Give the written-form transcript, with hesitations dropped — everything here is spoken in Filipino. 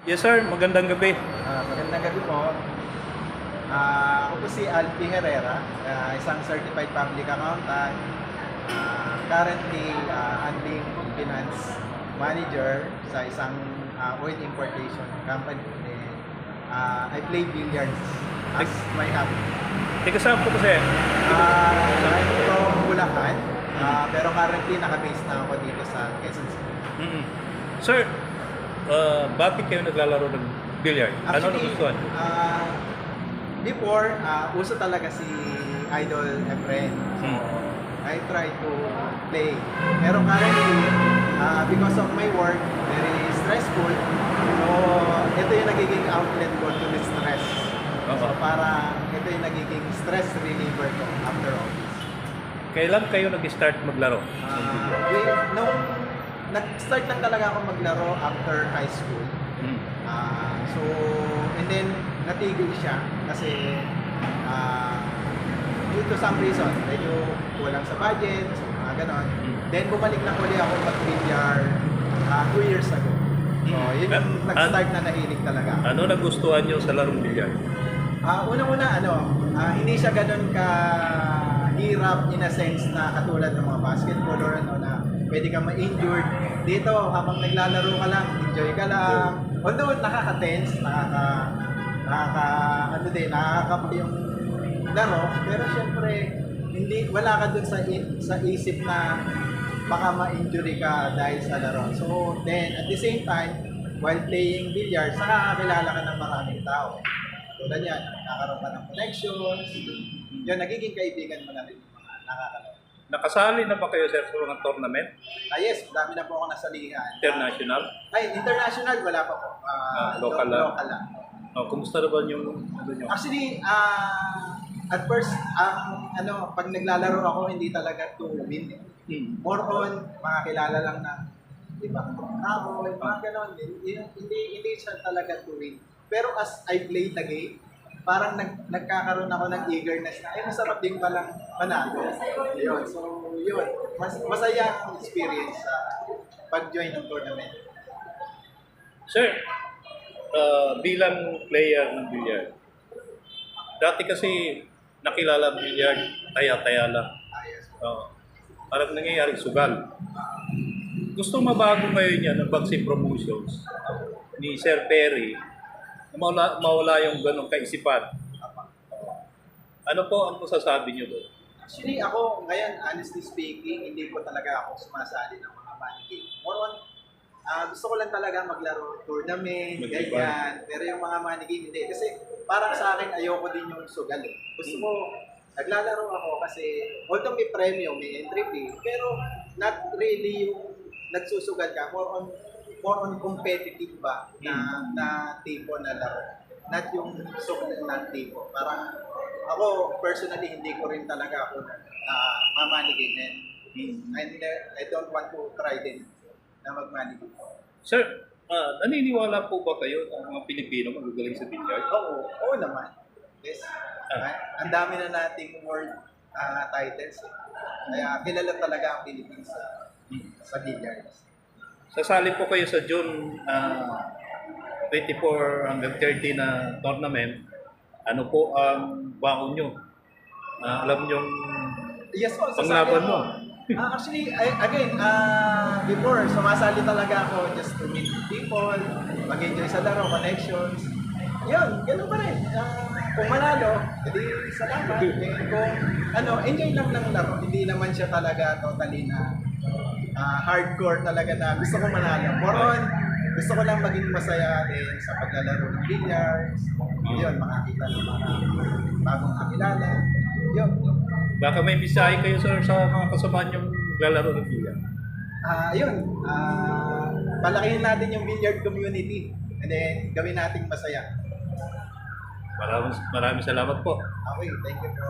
Yes sir, magandang gabi. Magandang gabi po. Ako po si Alfie Herrera, isang certified public accountant. Currently, handling finance manager sa isang oil importation company. I play billiards as my hobby. Teka saan po kasi? I'm from Bulacan, pero currently naka-base na ako dito sa Quezon City. Sir, bakit kayo naglalaro ng billiard? Ano nagustuhan niyo? Before, uso talaga si Idol Efren. So, I try to play. Pero currently, because of my work, very stressful. So, ito yung nagiging outlet ko to the stress. So, para ito yung nagiging stress reliever ko after office. Kailan kayo nag-start maglaro? Nung nag-start lang talaga ako maglaro after high school. So, and then natigil siya kasi due to some reason, medyo kulang sa budget, so mga ganon. Then bumalik lang uli ako mag-billiard 2 years ago. So, yun yung nag-start na nahilig talaga. Ano nagustuhan niyo sa larong billiard? Una-una, hindi siya ganon ka hirap in a sense na katulad ng mga basketball or na pwede kang ma-injured. Dito, habang naglalaro ka lang, enjoy ka lang. Although nakaka-tense, nakaka yung laro, pero syempre, wala ka dun sa isip na baka ma-injury ka dahil sa laro. So, then, at the same time, while playing billiards, nakakakilala ka ng maraming tao. Tulad yan, nakakaroon ka ng connections, yun, nagiging kaibigan mo na rin yung mga nakakalaro. Nakasali na ba kayo sir sa mga tournament? Yes, dami na po ako nasalihan. International? International, wala pa po. Local lang. Local lang. Kumusta na ba yung ano nyo? Actually, at first, pag naglalaro ako, hindi talaga to win. More on, makakilala lang ng ibang tao, mga ganon. Hindi siya talaga to win. Pero as I played the game, parang nagkakaroon ako ng eagerness na, ay, masarap din palang manalo. Yun. So, yun. Masaya ang experience sa pag-join ng tournament. Sir, bilang player ng billiard, dati kasi nakilala ang billiard, taya-taya lang. Yes. Parang nangyayari sugal. Gusto mabago ngayon yan ng Boxing Promotions ni Sir Perry, mawala yung ganong kaisipan. Ano po ang masasabi niyo doon? Actually, ako ngayon, honestly speaking, hindi ko talaga ako sumasali ng mga money game. More on, gusto ko lang talaga maglaro tournament, ganyan. Pero yung mga money game, hindi. Kasi parang sa akin, ayoko din yung sugal. Gusto ko, naglalaro ako kasi, although may premium, may entry fee, pero not really yung nagsusugal ka. More on competitive ba na tipo na laro. Not yung sugal na tipo. Parang ako, personally, hindi ko rin talaga ako mamanigin. And I don't want to try din na magmanigin. Sir, naniniwala po ba kayo na mga Pilipino magagaling sa billiard? Oo naman. Yes. Ang dami na nating world titles. Kaya kilala talaga ang Philippines sa billiards. Sasali po kayo sa June 24 hanggang 30 na tournament. Ano po ang baon nyo? Alam nyo Yes po, panglaban mo? Actually, again, before, sumasali talaga ako just to meet people, mag-enjoy sa laro, connections. Yun, gano'n pa rin. Kung manalo, edi salamat. Kung enjoy lang ng laro, hindi naman siya talaga totally na hardcore talaga na gusto ko manalo. More on, gusto ko lang maging masaya din sa paglalaro ng billiards. Yun, makakita ng mga bagong kakilala. Yun. Baka may bisahe kayo sir sa mga kasama nyong lalaro ng billiard. Palakihin natin yung billiard community and then gawin nating masaya. Maraming salamat po. Okay, thank you po.